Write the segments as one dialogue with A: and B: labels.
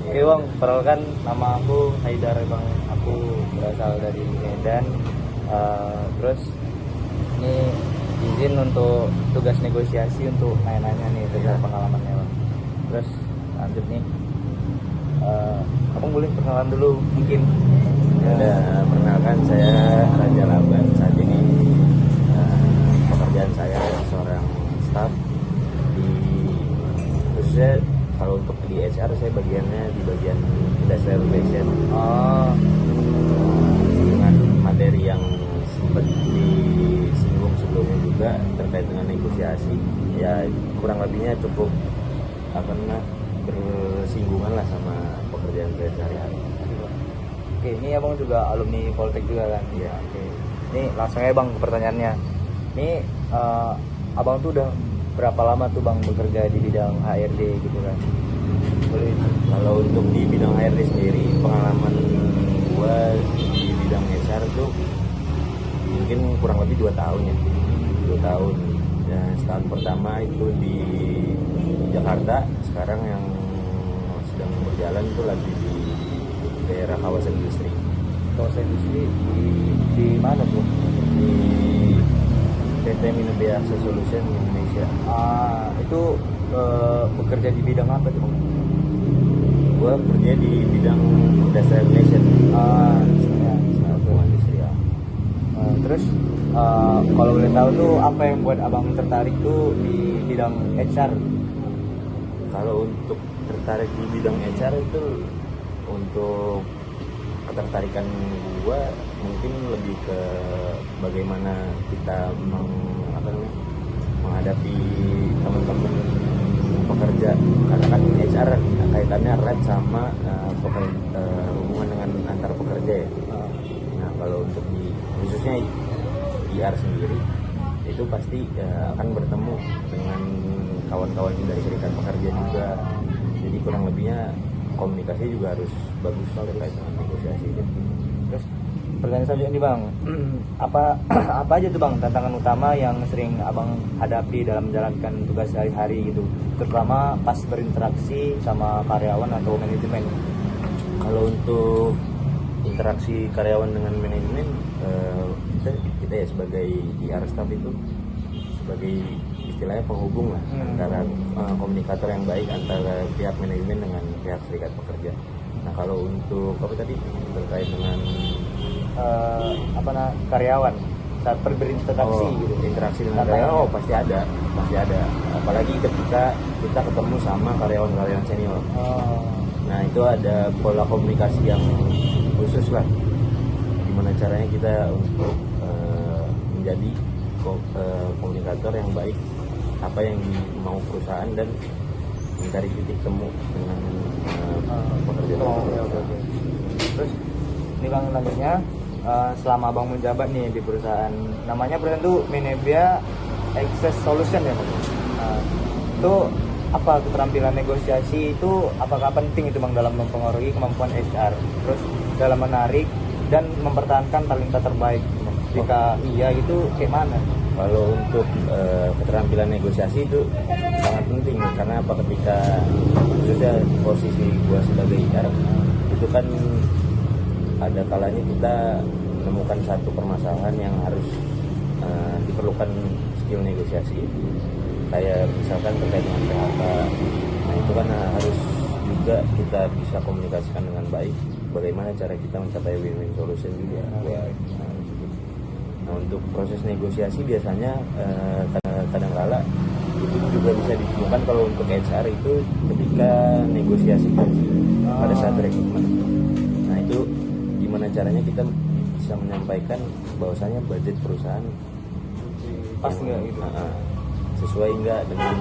A: Oke bang, perkenalkan nama aku Haidar bang. Aku berasal dari Medan. Terus ini izin untuk tugas negosiasi untuk nanya-nanya nih tentang pengalamannya bang. Terus lanjut nih. Abang boleh perkenalan dulu mungkin.
B: Ya, perkenalkan saya Raja Laban. Saat ini pekerjaan saya seorang staff di, khususnya kalau untuk di HR saya bagiannya di bagian industrial relation. Dengan materi yang sempat disinggung sebelumnya juga terkait dengan negosiasi, ya kurang lebihnya cukup bersinggungan lah sama pekerjaan saya sehari-hari.
A: Oke, ini abang juga alumni Poltek juga kan?
B: Iya.
A: Oke. Ini langsung aja bang ke pertanyaannya. Ini abang tuh udah berapa lama tuh bang bekerja di bidang HRD gitu kan? Boleh.
B: Kalau untuk di bidang HRD sendiri, pengalaman gua di bidang HR tuh mungkin kurang lebih 2 tahun ya. 2 tahun. Dan setahun pertama itu di Jakarta, sekarang yang sedang berjalan itu lagi di daerah kawasan industri.
A: Kawasan industri di mana tuh?
B: Di PT Minebea Access Solution Indonesia.
A: Itu bekerja di bidang apa tuh bang?
B: Gua kerja di bidang industrial relation.
A: Ya.
B: Hubungan industrial.
A: Terus kalau boleh tahu tuh apa yang buat abang tertarik tuh di bidang HR?
B: Kalau untuk tertarik di bidang HR itu, untuk ketertarikan gua mungkin lebih ke bagaimana kita menghadapi teman-teman pekerja, karena kan HR kaitannya erat sama hubungan dengan antar pekerja ya. Nah kalau untuk khususnya IR sendiri itu pasti akan bertemu dengan kawan-kawan dari serikat pekerja juga, jadi kurang lebihnya komunikasi juga harus bagus terkait dengan negosiasi itu.
A: Terus pertanyaan selanjutnya nih bang, apa aja tuh bang tantangan utama yang sering abang hadapi dalam menjalankan tugas sehari-hari gitu, terutama pas berinteraksi sama karyawan atau manajemen?
B: Kalau untuk interaksi karyawan dengan manajemen, kita ya sebagai IR staff itu sebagai istilahnya penghubung lah antara komunikator yang baik antara pihak manajemen dengan pihak serikat pekerja. Nah kalau untuk apa tadi terkait dengan
A: karyawan saat berinteraksi gitu.
B: Interaksi dengan karyawan pasti ada, apalagi ketika kita ketemu sama karyawan-karyawan senior. Nah itu ada pola komunikasi yang khusus lah, gimana caranya kita untuk menjadi komunikator yang baik, apa yang mau perusahaan, dan mencari titik temu dengan pekerja.
A: Oke. Terus ini bang selanjutnya, selama abang menjabat nih di perusahaan, namanya perusahaan itu Minebea Access Solution ya bang. Itu apa keterampilan negosiasi itu apakah penting itu bang dalam mempengaruhi kemampuan HR, terus dalam menarik dan mempertahankan talenta terbaik? Jika iya itu kayak mana?
B: Kalau untuk keterampilan negosiasi itu sangat penting, karena apa, ketika khususnya posisi gua sebagai IR itu kan ada kalanya kita menemukan satu permasalahan yang harus diperlukan skill negosiasi, kayak misalkan terkait dengan PHK. Nah itu kan harus juga kita bisa komunikasikan dengan baik bagaimana cara kita mencapai win-win solution juga. Nah untuk proses negosiasi biasanya kadang-kala itu juga bisa ditemukan kalau untuk HR itu ketika negosiasi gaji pada saat rekrutmen. Nah itu gimana caranya kita bisa menyampaikan bahwasanya budget perusahaan
A: Pas nggak gitu?
B: Sesuai nggak dengan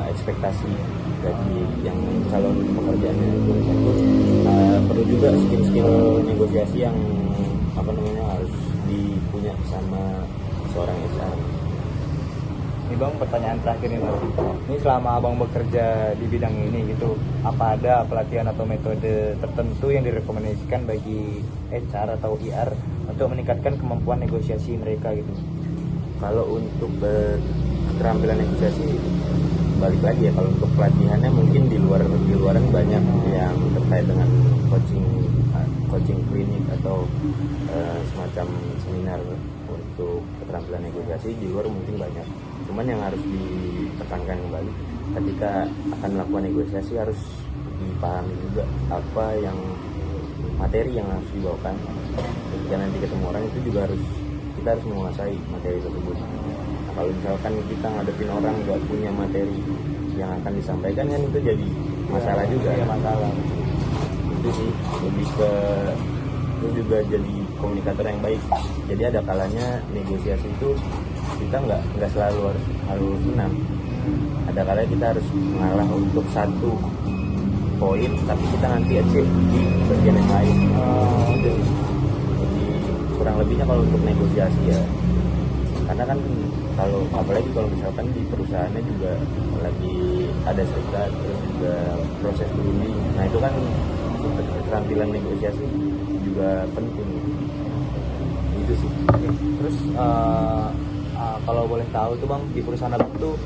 B: ekspektasi gaji yang calon pekerjaannya itu. Perlu juga skill negosiasi yang harus dipunya sama seorang HR.
A: Ini bang pertanyaan terakhir nih bang. Ini selama abang bekerja di bidang ini gitu, apa ada pelatihan atau metode tertentu yang direkomendasikan bagi HR atau IR untuk meningkatkan kemampuan negosiasi mereka gitu?
B: Kalau untuk keterampilan negosiasi balik lagi ya, kalau untuk pelatihannya mungkin di luaran banyak yang terkait dengan coaching klinik atau semacam seminar untuk keterampilan negosiasi di luar mungkin banyak. Cuman yang harus ditekankan kembali ketika akan melakukan negosiasi harus dipahami juga apa yang materi yang harus dibawakan. Ketika nanti ketemu orang itu juga kita harus menguasai materi tersebut. Nah, kalau misalkan kita ngadepin orang nggak punya materi yang akan disampaikan kan itu jadi masalah juga.
A: Iya, masalah.
B: Itu sih lebih ke itu juga jadi komunikator yang baik. Jadi ada kalanya negosiasi itu kita nggak selalu harus menang. Ada kalanya kita harus mengalah untuk satu poin, tapi kita nanti achieve di bagian yang lain. Jadi kurang lebihnya kalau untuk negosiasi ya, karena kan kalau apalagi kalau misalkan di perusahaannya juga lagi ada serikat, terus juga proses berunding. Nah itu kan keterampilan negosiasi juga penting. Itu sih.
A: Terus kalau boleh tahu tuh Bang, di perusahaan Abang tuh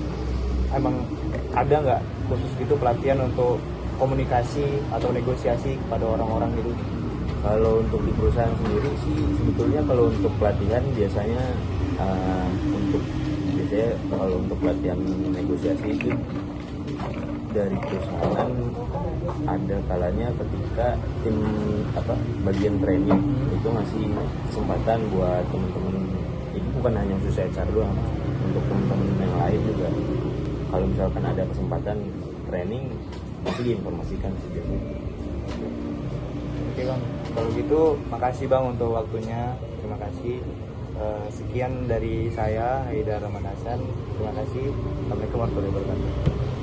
A: emang ada nggak khusus gitu pelatihan untuk komunikasi atau negosiasi kepada orang-orang gitu?
B: Kalau untuk di perusahaan sendiri sih sebetulnya kalau untuk pelatihan biasanya kalau untuk pelatihan negosiasi itu dari perusahaan ada kalanya ketika tim bagian training itu ngasih kesempatan buat teman-teman, itu bukan hanya khusus HR doang, untuk teman-teman yang lain juga. Kalau misalkan ada kesempatan training pasti diinformasikan sih.
A: Oke Bang, kalau gitu makasih Bang untuk waktunya. Terima kasih. Sekian dari saya, Haidar Rahman Hasan. Terima kasih. Assalamualaikum warahmatullahi wabarakatuh.